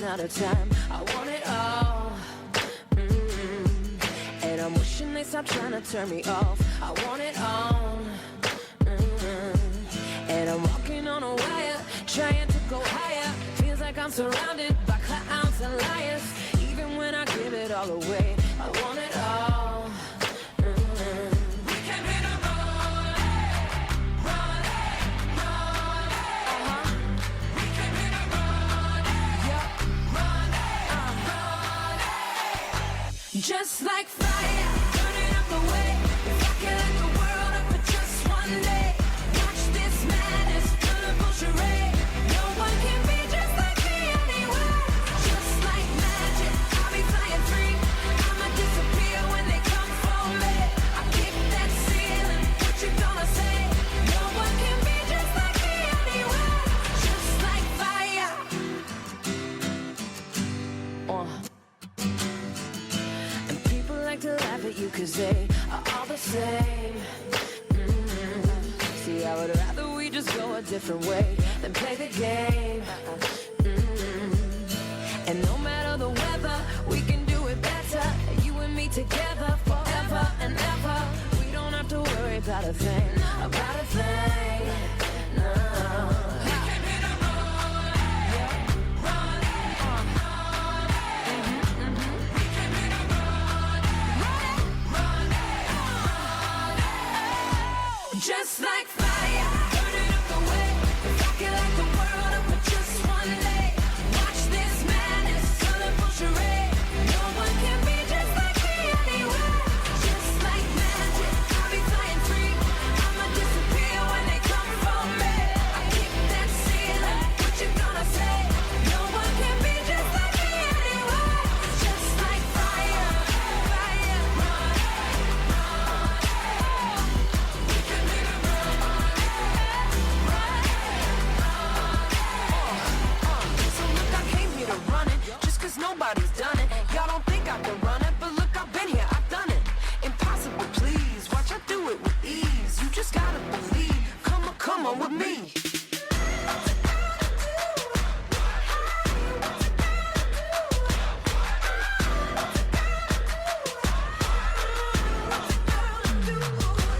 out of time. I want it all. And I'm wishing they stop trying to turn me off. I want it all. And I'm walking on a wire, trying to go higher. Feels like I'm surrounded by clowns and liars. Even when I give it all away, I want it all. We came here to run it, run it, run it. We came here to run it, yeah, run it, run it. Just like fire, burning up the way. If I could light the world up for just one day. Watch this madness, colorful charade. No one can be just like me anywhere. Just like magic, I'll be flying free. I'ma disappear when they come for me. I kick that ceiling, what you gonna say? No one can be just like me anywhere. Just like fire. And people like to laugh at you 'cause they are all the same. See, I would rather we just go a different way than play the game. And no matter the weather, we can do it better. You and me together forever and ever. We don't have to worry about a thing, about a thing. No. We came here to run it, run it, run it. We came here to run it, run it, run it. Just like fire, burning up the way. If I could light the world up for just one day. Watch this madness, colorful charade. No one can be just like me anywhere. Just like magic, I'll be flying free. I'ma disappear when they come for me. I kick that ceiling, what you gonna say? No one can be just like me anywhere. Just like fire, fire, run it, run it. We can be the run it, run it. So look, I came here to run it, just 'cause nobody's done it. Y'all don't think I can run it, but look, I've been here, I've done it. Impossible, please, watch I do it with ease. You just gotta believe, come on with me.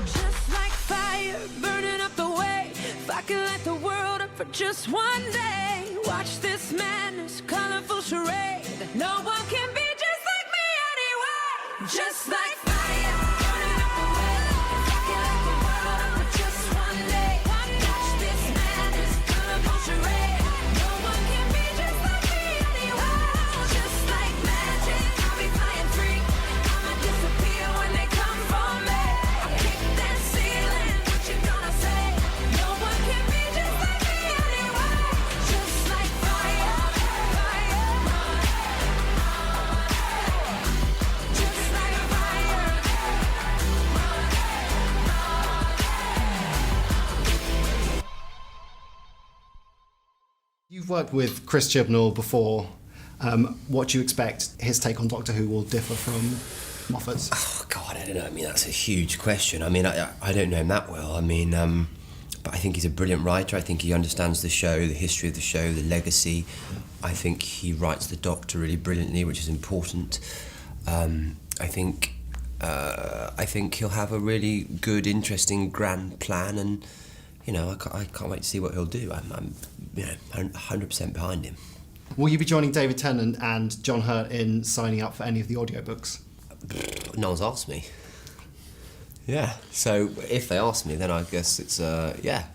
Just like fire, burning up the way. If I could light the world up for just one day. Watch this madness, colorful charade. No one can be just like me anyway. Just like fire, burning up the way. If I could light the world up for just one day. Watch this madness, colorful charade. No one can be just like me anyway. Just like magic, I'll be flying free. I'ma disappear when they come for me. I kick that ceiling, what you gonna say? No one can be just like me anyway. Just like fire, fire, run it, just like fire, run it. You've worked with Chris Chibnall before. What do you expect his take on Doctor Who will differ from Moffat's? Oh, God, I don't know. I mean, that's a huge question. I mean, I don't know him that well. I mean, but I think he's a brilliant writer. I think he understands the show, the history of the show, the legacy. I think he writes the Doctor really brilliantly, which is important. I think he'll have a really good, interesting, grand plan, and you know, I can't wait to see what he'll do. I'm you know, 100% behind him. Will you be joining David Tennant and John Hurt in signing up for any of the audiobooks? No one's asked me. Yeah, so if they ask me, then I guess it's yeah.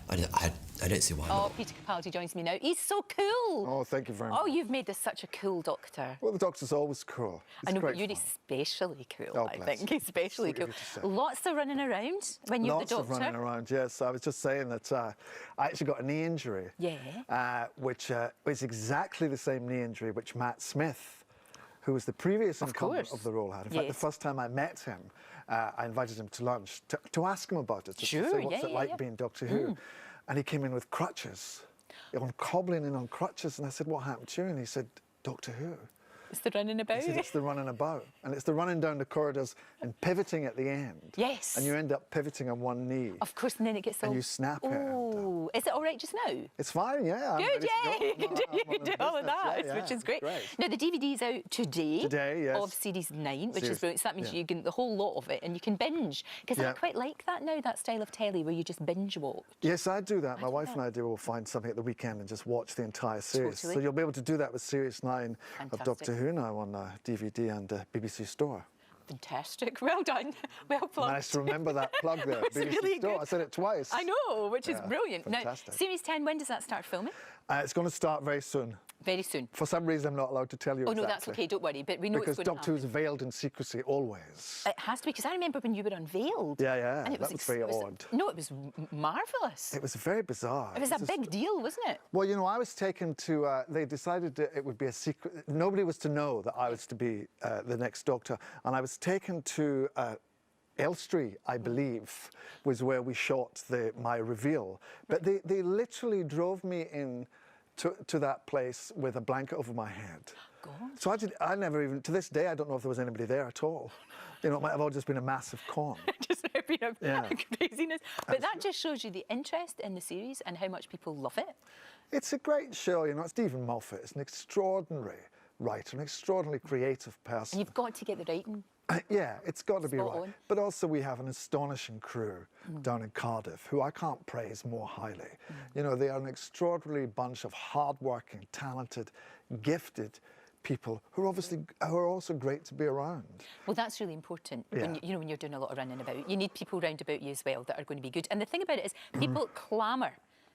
I don't see why Oh, not. Peter Capaldi joins me now. He's so cool. Oh, thank you very much. Oh, you've made this such a cool Doctor. Well, the Doctor's always cool. It's I know, but great you're fun. especially cool, Oh, I bless think. you. Especially Sweet of cool. you to say. Lots of running around when you're Lots the of Doctor. running around, yes. I was just saying that I actually got a knee injury. Yeah. Which was exactly the same knee injury which Matt Smith, who was the previous incumbent of the role, had. In fact, the first time I met him, I invited him to lunch to ask him about it, just to say what's it like being Doctor Who. And he came in with crutches, cobbling in on crutches, and I said, what happened to you? And he said, Doctor Who. It's the running about. He said, it's the running about. And it's the running down the corridors and pivoting at the end. Yes. And you end up pivoting on one knee. Of course, and then it gets all... And you snap it. Oh. So, is it all right just now? It's fine, yeah. I'm Good, ready to yeah, go. you can do all of that, which is great. Now, the DVD's out today, Yes. of Series 9, which is Series- brilliant. So that means yeah. you get the whole lot of it and you can binge. Because I Yeah. quite like that now, that style of telly where you just binge watch. Yes, I do that. My wife and I will find something at the weekend and just watch the entire series. Totally. So you'll be able to do that with Series 9 of Fantastic. Doctor Who now on DVD and BBC Store. Fantastic. Well done. Well plugged. Managed to remember that plug there. It's BBC really Store. good. I said it twice. I know, which is Yeah, brilliant. fantastic. Now, Series 10, when does that start filming? It's going to start very soon. Very soon. For some reason, I'm not allowed to tell you Oh, exactly. no, that's okay, don't worry. But we know Because it's going Doctor to Who's happen. veiled in secrecy always. It has to be, because I remember when you were unveiled. Yeah, yeah, And it that was very odd. No, it was marvellous. It was very bizarre. It was a big deal, wasn't it? Well, you know, I was taken to, they decided that it would be a secret. Nobody was to know that I was to be the next Doctor. And I was taken to Elstree, I believe, was where we shot my reveal. But they literally drove me in to that place with a blanket over my head. God. So I never even, to this day, I don't know if there was anybody there at all. You know, it might have all just been a massive con. Just a bit of Yeah. craziness. But that just shows you the interest in the series and how much people love it. It's a great show, you know. Stephen Moffat is an extraordinary writer, an extraordinarily creative person. And you've got to get the writing. Yeah, it's got to be Spot right. on. But also we have an astonishing crew down in Cardiff who I can't praise more highly. You know, they are an extraordinary bunch of hard-working, talented, gifted people who are also great to be around. Well, that's really important. When Yeah. when you're doing a lot of running about, you need people round about you as well that are going to be good. And the thing about it is, people clamour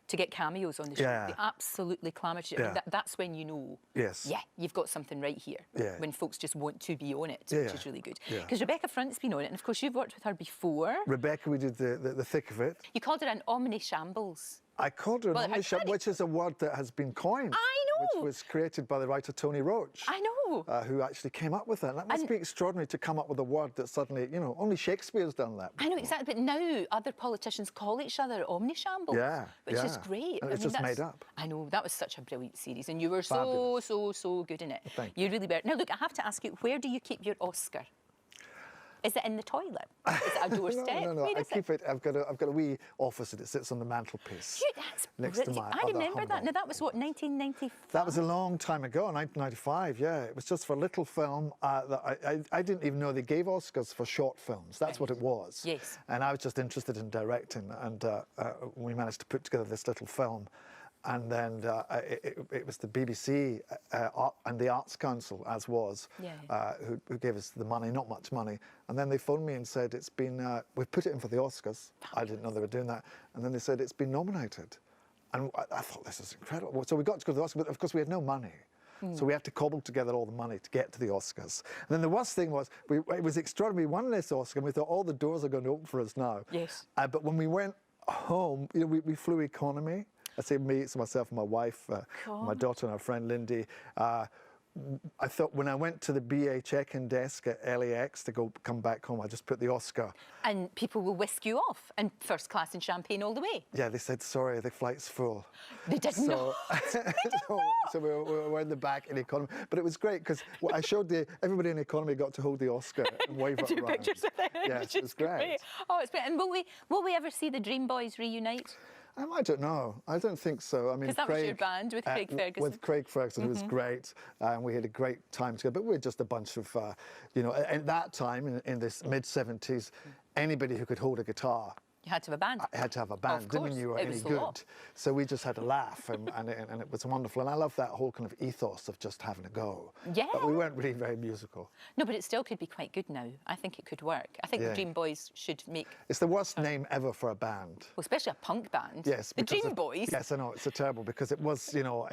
to get cameos on the show. Yeah. They absolutely clamour to. Yeah. That's when you know. Yes. Yeah, you've got something right here. Yeah. When folks just want to be on it, Yeah, which yeah. is really good. Yeah. Because Rebecca Front's been on it, and of course you've worked with her before. Rebecca, we did the thick of it. You called her an omnishambles. I called her an Well, omnishambles, which is a word that has been coined. I know. Which was created by the writer Tony Roach. I know. Who actually came up with that. And that must And- be extraordinary to come up with a word that suddenly, you know, only Shakespeare's done that. I know exactly, but now other politicians call each other omnishambles. Yeah, Which is yeah. great. And it's just that's- made up. I know, that was such a brilliant series, and you were Fabulous. so good in it. Thank you really were. Now look, I have to ask you, where do you keep your Oscar? Is it in the toilet? Is it a doorstep? No. Where I is keep it. I've got a wee office that sits on the mantelpiece. Dude, that's next to brilliant. my I other remember that. humble Now that was what, 1995? That was a long time ago, 1995, yeah. It was just for a little film that I didn't even know they gave Oscars for short films. That's what it was. Yes. And I was just interested in directing, and we managed to put together this little film. And then it was the BBC and the Arts Council, as was, who gave us the money, not much money. And then they phoned me and said, it's been, we've put it in for the Oscars. I didn't know they were doing that. And then they said, it's been nominated. And I thought, this is incredible. So we got to go to the Oscars, but of course we had no money. So we had to cobble together all the money to get to the Oscars. And then the worst thing was, it was extraordinary. We won this Oscar, and we thought all the doors are going to open for us now. Yes. But when we went home, you know, we flew economy. I say me, it's myself and my wife, my daughter and our friend Lindy. I thought when I went to the BA check-in desk at LAX to come back home, I just put the Oscar. And people will whisk you off, and first class and champagne all the way. Yeah, they said, sorry, the flight's full. They did not. So we were in the back in economy. But it was great because I showed everybody in economy got to hold the Oscar and wave it Do around. pictures of it. Yes, which it was is great. Oh, it's great. And will we ever see the Dream Boys reunite? I don't know. I don't think so. I mean, 'Cause that was your band with Craig Ferguson. With Craig Ferguson, who was great, and we had a great time together. But we were just a bunch of, you know, at that time in this mid-70s, anybody who could hold a guitar You had to have a band. had to have a band. Of Didn't mean course, you were it any was the good. law. So we just had a laugh, and it was wonderful. And I love that whole kind of ethos of just having a go. Yeah. But we weren't really very musical. No, but it still could be quite good now. I think it could work. I think the Yeah. Dream Boys should make, It's the worst name ever for a band. well, especially a punk band. Yes, The because Dream Boys. Yes, I know, it's so terrible because it was, you know,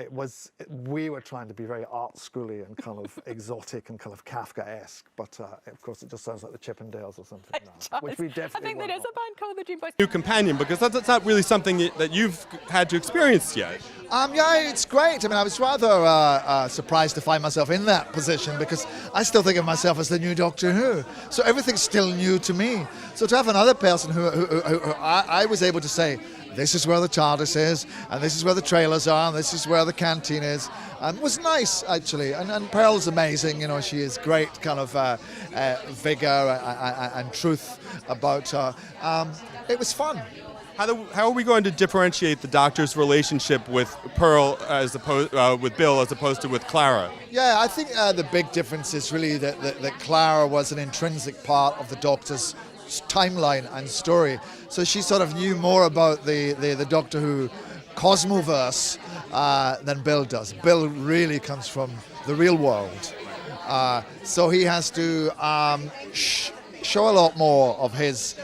we were trying to be very art schooly and kind of exotic and kind of Kafkaesque, but of course it just sounds like the Chippendales or something now, which we definitely I think there weren't. is a band called the Dream Boys. New companion, because that's not really something that you've had to experience yet. Yeah, it's great. I mean, I was rather surprised to find myself in that position because I still think of myself as the new Doctor Who. So everything's still new to me. So to have another person who I was able to say, this is where the TARDIS is, and this is where the trailers are, and this is where the canteen is, was nice, actually. And Pearl's amazing, you know, she is great kind of vigour and truth about her. It was fun. How are we going to differentiate the Doctor's relationship with Pearl as opposed with Bill as opposed to with Clara? Yeah, I think the big difference is really that Clara was an intrinsic part of the Doctor's timeline and story. So she sort of knew more about the Doctor Who cosmoverse than Bill does. Bill really comes from the real world. So he has to show a lot more of his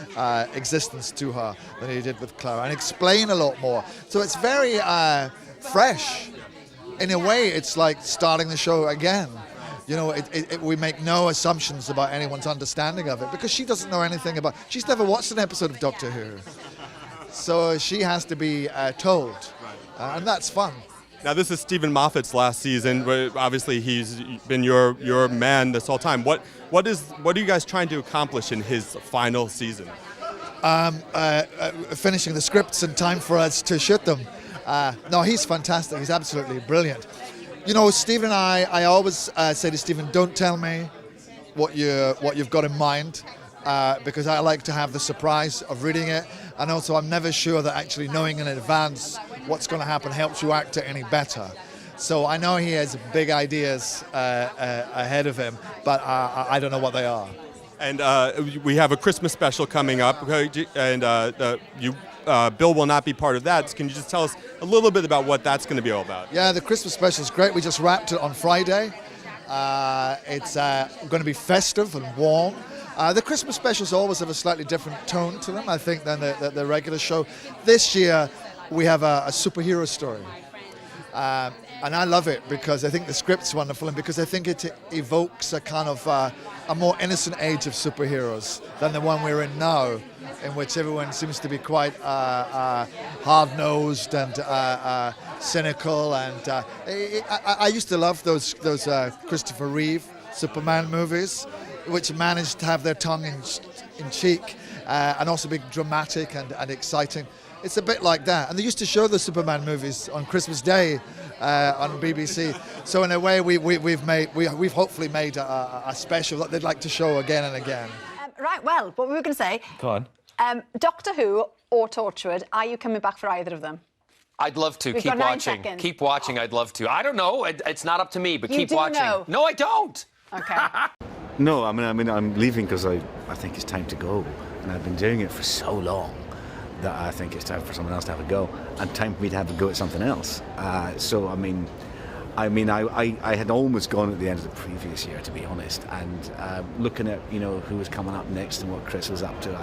existence to her than he did with Clara, and explain a lot more. So it's very fresh. In a way, it's like starting the show again. You know, we make no assumptions about anyone's understanding of it, because she doesn't know anything about. She's never watched an episode of Doctor Who, so she has to be told, and that's fun. Now, this is Stephen Moffat's last season. Obviously, he's been your man this whole time. What are you guys trying to accomplish in his final season? Finishing the scripts in time for us to shoot them. No, he's fantastic. He's absolutely brilliant. You know, Stephen and I always say to Stephen, don't tell me what you've got in mind, because I like to have the surprise of reading it, and also I'm never sure that actually knowing in advance what's going to happen helps you act it any better. So I know he has big ideas ahead of him, but I don't know what they are. And we have a Christmas special coming up, and Bill will not be part of that. So can you just tell us a little bit about what that's going to be all about? Yeah, the Christmas special is great. We just wrapped it on Friday. It's going to be festive and warm. The Christmas specials always have a slightly different tone to them, I think, than the regular show. This year, we have a superhero story. And I love it because I think the script's wonderful, and because I think it evokes a kind of a more innocent age of superheroes than the one we're in now, in which everyone seems to be quite hard-nosed and cynical. And I used to love those Christopher Reeve Superman movies, which managed to have their tongue in cheek and also be dramatic and exciting. It's a bit like that. And they used to show the Superman movies on Christmas Day on BBC. So in a way, we've hopefully made a special that they'd like to show again and again. Right, well, what we were going to say... Go on. Doctor Who or Torchwood, are you coming back for either of them? I'd love to. We've keep got 9 watching. seconds. Keep watching. I'd love to. I don't know. It's not up to me, but You keep do watching. know. No, I don't. Okay. No, I mean, I'm leaving because I think it's time to go, and I've been doing it for so long that I think it's time for someone else to have a go, and time for me to have a go at something else. So I mean, I had almost gone at the end of the previous year, to be honest, and looking at who was coming up next and what Chris was up to,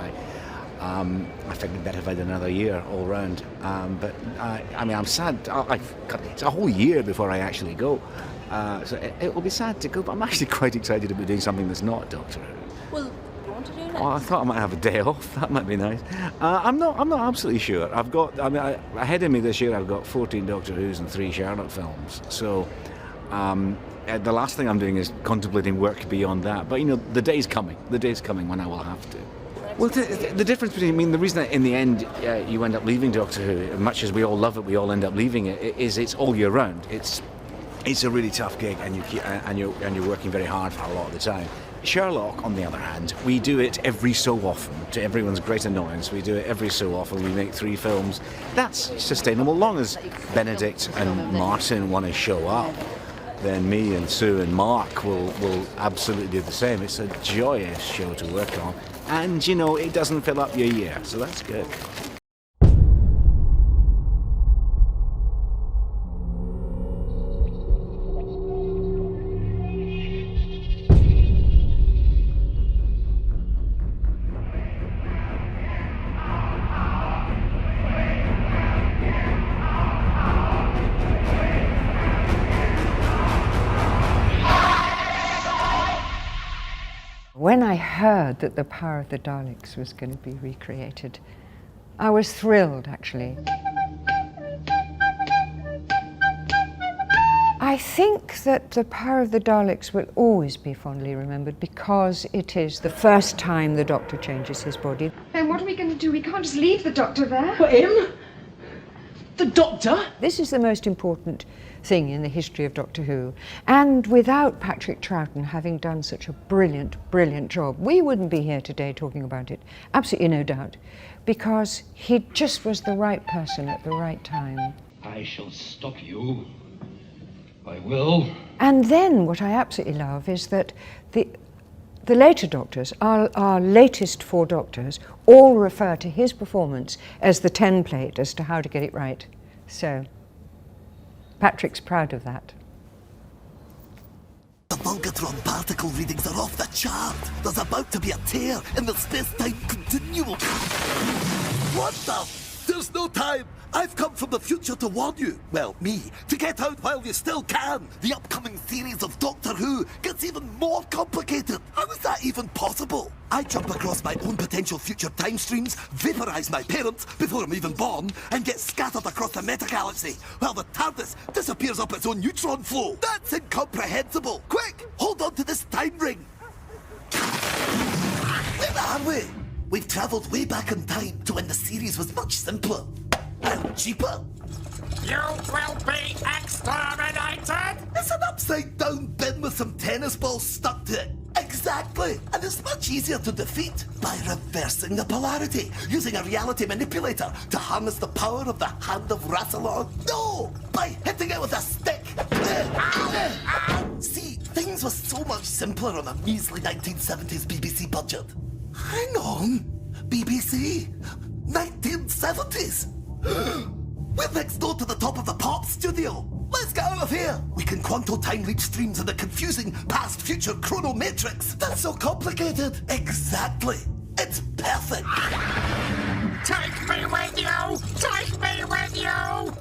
I figured better if I did another year all round. But I mean, I'm sad. It's a whole year before I actually go. So it will be sad to go, but I'm actually quite excited to be doing something that's not Doctor Who. Well, you want to do that? Oh, I thought I might have a day off. That might be nice. I'm not absolutely sure. Ahead of me this year, I've got 14 Doctor Who's and 3 Sherlock films. So the last thing I'm doing is contemplating work beyond that. But the day's coming. The day's coming when I will have to. Well, the difference between, the reason that in the end you end up leaving Doctor Who, much as we all love it, we all end up leaving it, is it's all year round. It's a really tough gig, and you're working very hard for a lot of the time. Sherlock, on the other hand, we do it every so often, to everyone's great annoyance. We do it every so often. We make 3 films. That's sustainable. Long as Benedict and Martin want to show up, then me and Sue and Mark will absolutely do the same. It's a joyous show to work on, and it doesn't fill up your year, so that's good. When I heard that the power of the Daleks was going to be recreated, I was thrilled, actually. I think that the power of the Daleks will always be fondly remembered because it is the first time the Doctor changes his body. And what are we going to do? We can't just leave the Doctor there. For him? The Doctor? This is the most important thing in the history of Doctor Who. And without Patrick Troughton having done such a brilliant, brilliant job, we wouldn't be here today talking about it. Absolutely no doubt. Because he just was the right person at the right time. I shall stop you. I will. And then what I absolutely love is that the later Doctors, our latest 4 Doctors, all refer to his performance as the template as to how to get it right. So, Patrick's proud of that. The Vulgatron particle readings are off the chart. There's about to be a tear in the space-time continuum. What the? There's no time. I've come from the future to warn you, well, me, to get out while you still can. The upcoming series of Doctor Who gets even more complicated. How is that even possible? I jump across my own potential future time streams, vaporize my parents before I'm even born, and get scattered across the meta-galaxy, while the TARDIS disappears up its own neutron flow. That's incomprehensible. Quick, hold on to this time ring. Where are we? We've travelled way back in time to when the series was much simpler. And cheaper. You will be exterminated! It's an upside-down bin with some tennis balls stuck to it. Exactly! And it's much easier to defeat by reversing the polarity, using a reality manipulator to harness the power of the Hand of Rassilon. No! By hitting it with a stick! See, things were so much simpler on a measly 1970s BBC budget. Hang on! BBC? 1970s? We're next door to the top of the pop studio. Let's get out of here. We can quantum time leap streams in the confusing past-future chronomatrix. That's so complicated. Exactly. It's perfect. Take me with you! Take me with you!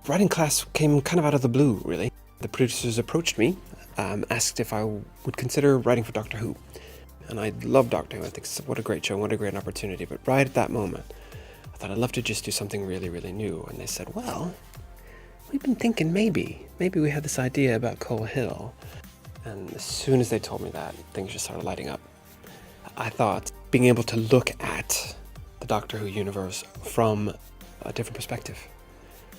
Writing class came kind of out of the blue, really. The producers approached me, asked if I would consider writing for Doctor Who. And I love Doctor Who. I think what a great show, what a great opportunity. But right at that moment, I thought I'd love to just do something really, really new. And they said, well, we've been thinking maybe we had this idea about Coal Hill. And as soon as they told me that, things just started lighting up. I thought being able to look at the Doctor Who universe from a different perspective.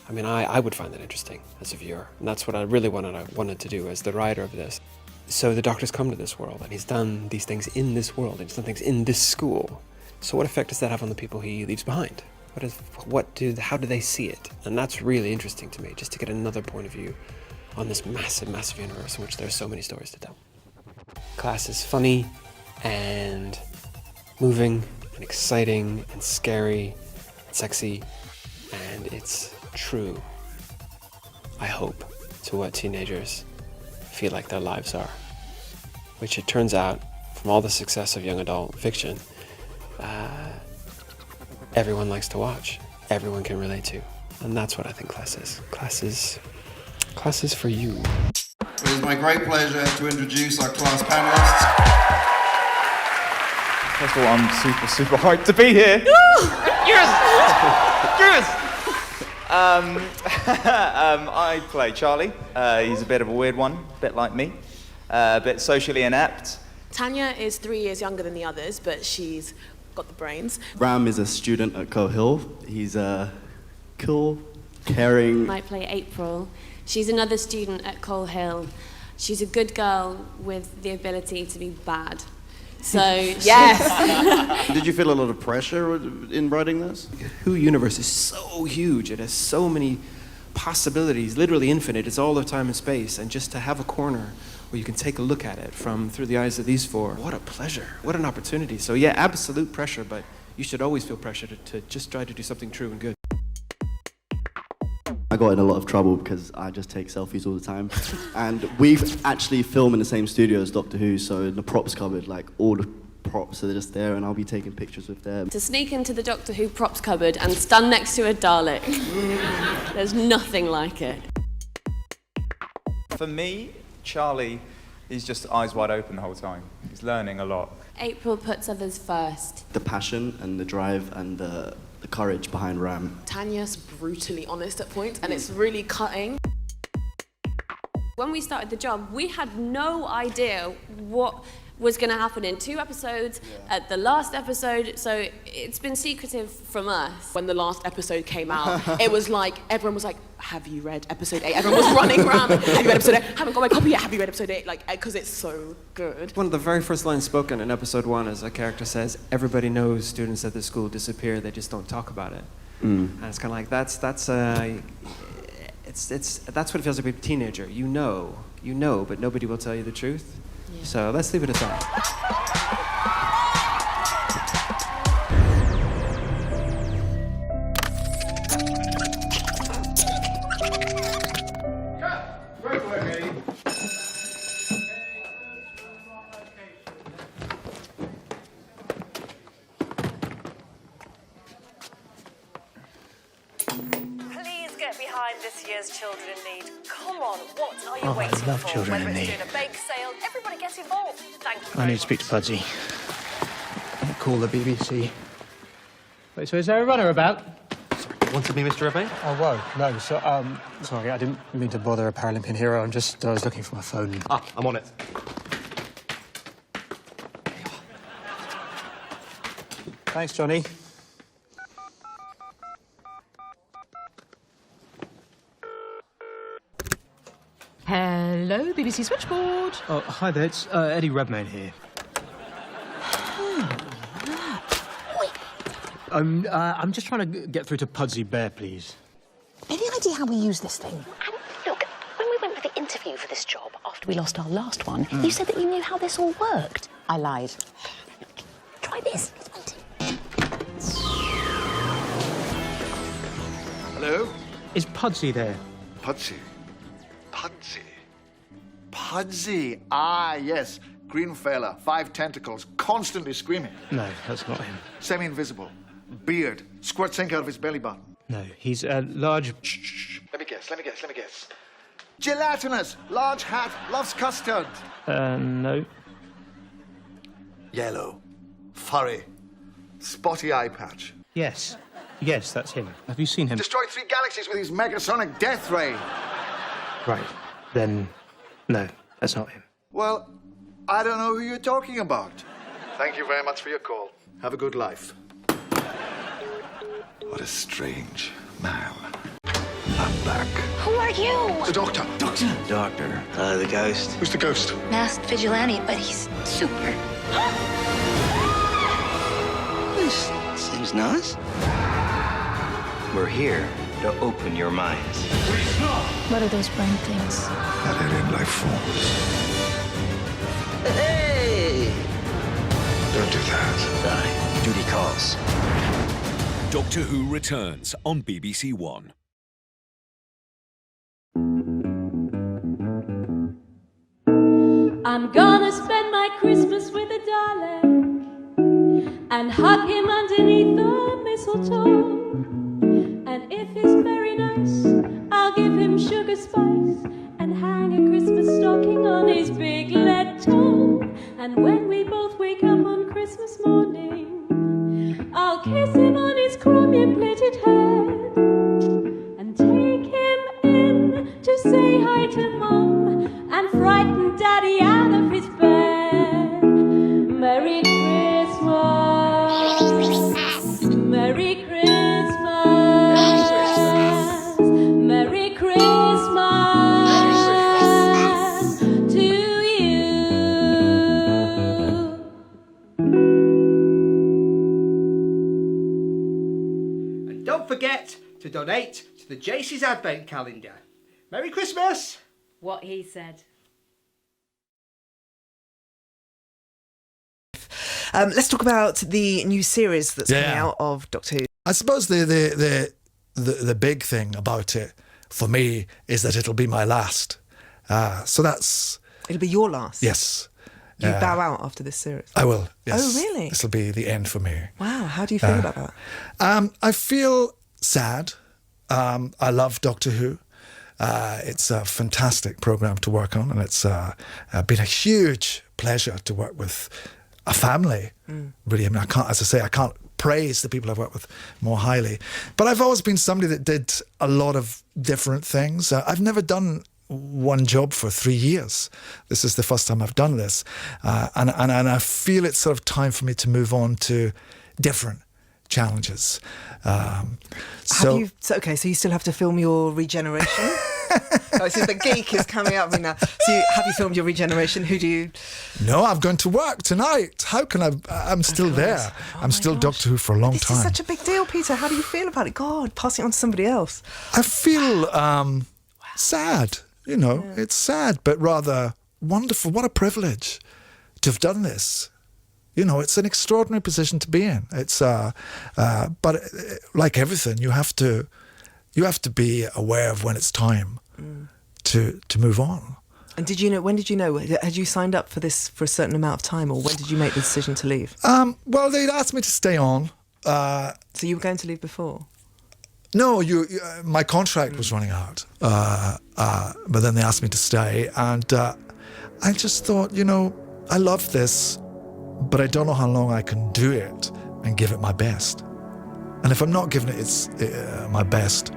I mean, I would find that interesting as a viewer. And that's what I really wanted to do as the writer of this. So the Doctor's come to this world, and he's done these things in this world, and he's done things in this school. So what effect does that have on the people he leaves behind? How do they see it? And that's really interesting to me, just to get another point of view on this massive, massive universe in which there are so many stories to tell. Class is funny, and moving, and exciting, and scary, and sexy, and it's true, I hope, to what teenagers feel like their lives are, which it turns out, from all the success of young adult fiction, everyone likes to watch, everyone can relate to, and that's what I think class is. Class is for you. It is my great pleasure to introduce our class panelists. First of all, I'm super hyped to be here. Yes! Yes! I play Charlie. He's a bit of a weird one, a bit like me, a bit socially inept. Tanya is 3 years younger than the others, but she's got the brains. Ram is a student at Coal Hill. He's cool, caring. I play April. She's another student at Coal Hill. She's a good girl with the ability to be bad. So, yes. Did you feel a lot of pressure in writing this? Who universe is so huge. It has so many possibilities, literally infinite. It's all of time and space. And just to have a corner where you can take a look at it through the eyes of these 4, what a pleasure. What an opportunity. So yeah, absolute pressure, but you should always feel pressure to just try to do something true and good. I got in a lot of trouble because I just take selfies all the time. And we actually film in the same studio as Doctor Who, so in the props cupboard, like all the props are just there and I'll be taking pictures with them. to sneak into the Doctor Who props cupboard and stand next to a Dalek, there's nothing like it. For me, Charlie is just eyes wide open the whole time. He's learning a lot. April puts others first. The passion and the drive and the courage behind Ram. Tanya's brutally honest at points, and it's really cutting. When we started the job, we had no idea what was going to happen in 2 episodes at the last episode, so it's been secretive from us. When the last episode came out, it was like, everyone was like, have you read episode 8? Everyone was running around, like, have you read episode 8? Haven't got my copy yet, have you read episode 8? Like, because it's so good. One of the very first lines spoken in episode 1 is a character says, everybody knows students at the school disappear, they just don't talk about it. And it's kind of like, that's what it feels like to be a teenager. You know, but nobody will tell you the truth. Yeah. So let's leave it at that. Great work, Eddie. Please get behind this year's Children in Need. Come on, what are you Oh, waiting I love for? Children in Whether it's Need. doing a bake sale, everybody get involved. Thank you. I need to speak to Pudsey. Call the BBC. Wait, so is there a runner about? Wanted me, Mr. Rebbe? Oh, whoa, no. So, sorry, I didn't mean to bother a Paralympian hero. I was looking for my phone. Ah, I'm on it. Thanks, Johnny. Hello, BBC Switchboard. Oh, hi there. It's Eddie Redmayne here. I'm just trying to get through to Pudsey Bear, please. Any idea how we use this thing? And look, when we went for the interview for this job after we lost our last one, you said that you knew how this all worked. I lied. Try this. Hello? Is Pudsey there? Pudsey? Pudsey? Pudsey? Ah, yes. Green fella, 5 tentacles, constantly screaming. No, that's not him. Semi-invisible. Beard. Squirts ink out of his belly button. No, he's a large... Let me guess. Gelatinous. Large hat. Loves custard. No. Yellow. Furry. Spotty eye patch. Yes. Yes, that's him. Have you seen him? Destroyed 3 galaxies with his megasonic death ray. Right. Then, no, that's not him. Well, I don't know who you're talking about. Thank you very much for your call. Have a good life. What a strange man. I'm back. Who are you? The doctor. Doctor. Doctor. The ghost. Who's the ghost? Masked vigilante, but he's super. This seems nice. We're here to open your minds. What are those brain things? That alien life forms. Hey! Don't do that. Aye. Duty calls. Doctor Who returns on BBC One. I'm gonna spend my Christmas with a darling and hug him underneath the mistletoe. And if he's very nice, I'll give him sugar spice and hang a Christmas stocking on his big lead toe. And when we both wake up on Christmas morning, I'll kiss him on his chromium-plated head and take him in to say hi to Mum and frighten Daddy out of his bed. Merry Christmas, Merry Christmas, Merry Christmas to you. And don't forget to donate to the JC's Advent Calendar. Merry Christmas! What he said. Let's talk about the new series that's coming out of Doctor Who. I suppose the big thing about it for me is that it'll be my last. So that's... It'll be your last? Yes. You bow out after this series? I will, yes. Oh, really? This will be the end for me. Wow, how do you feel about that? I feel sad. I love Doctor Who. It's a fantastic programme to work on, and it's been a huge pleasure to work with a family. Really, I mean, I can't praise the people I've worked with more highly. But I've always been somebody that did a lot of different things. I've never done one job for 3 years. This is the first time I've done this. And I feel it's sort of time for me to move on to different challenges. So you still have to film your regeneration? Oh, so the geek is coming up now. So have you filmed your regeneration? Who do you... No, I'm going to work tonight. How can I'm still there. I'm still Doctor Who for a long time. This is such a big deal, Peter. How do you feel about it? God, passing it on to somebody else. I feel sad. You know, it's sad, but rather wonderful. What a privilege to have done this. You know, it's an extraordinary position to be in. It's, but like everything, you have to be aware of when it's time to move on. And did you know? When did you know? Had you signed up for this for a certain amount of time, or when did you make the decision to leave? Well, they'd asked me to stay on. So you were going to leave before? No, my contract was running out, but then they asked me to stay, and I just thought, you know, I love this, but I don't know how long I can do it and give it my best. And if I'm not giving it my best,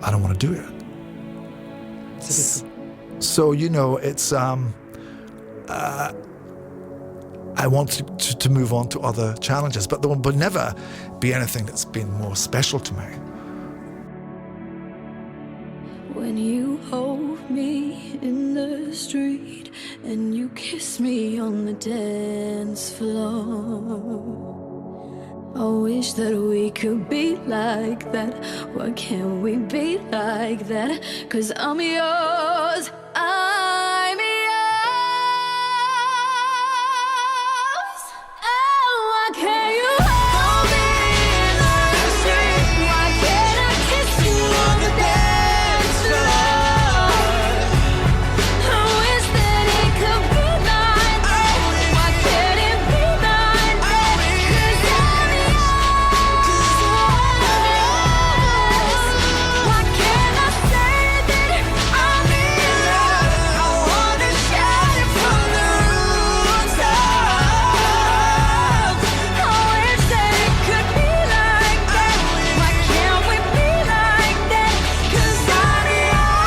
I don't want to do it. So, you know, it's I want to move on to other challenges, but there will never be anything that's been more special to me. When you hold me in the street and you kiss me on the dance floor, I wish that we could be like that. Why can't we be like that? 'Cause I'm yours, I'm yours. Oh, why can't you hold me in the street? Why can't I kiss you on the dance floor? I wish that it could be like that. Why can't it be like that? 'Cause I'm yours. Why can't I say that I'm yours? I wanna shout it from the rooftops. I wish that it could be like that. Why can't we be like that? 'Cause I'm yours.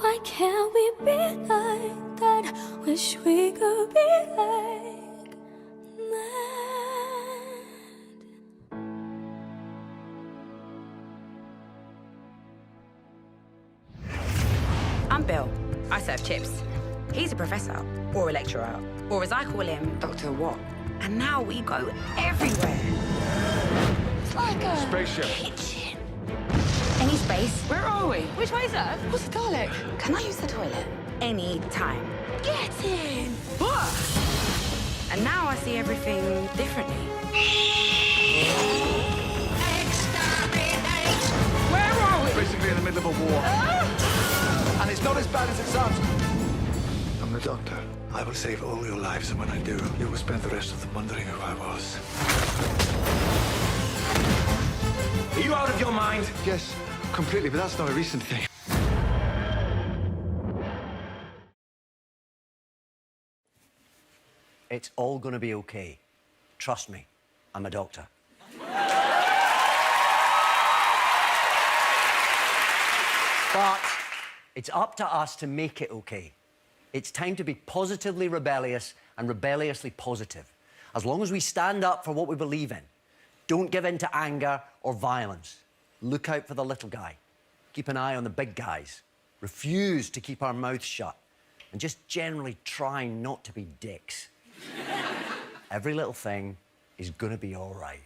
Why can't we be like that? Wish we could be like that. I'm Bill. I serve chips. He's a professor, or a lecturer, or as I call him, Dr. What. And now we go everywhere. It's like a Spaceship. kitchen. Any space. Where are we? Which way, sir? What's the Dalek? Can I use the toilet? Any time. Get in! And now I see everything differently. Where are we? Basically in the middle of a war. And it's not as bad as it sounds. I'm the Doctor. I will save all your lives, and when I do, you will spend the rest of them wondering who I was. Are you out of your mind? Yes, completely, but that's not a recent thing. It's all gonna be okay. Trust me, I'm a doctor. But it's up to us to make it okay. It's time to be positively rebellious and rebelliously positive. As long as we stand up for what we believe in, don't give in to anger or violence. Look out for the little guy. Keep an eye on the big guys. Refuse to keep our mouths shut. And just generally try not to be dicks. Every little thing is gonna be all right.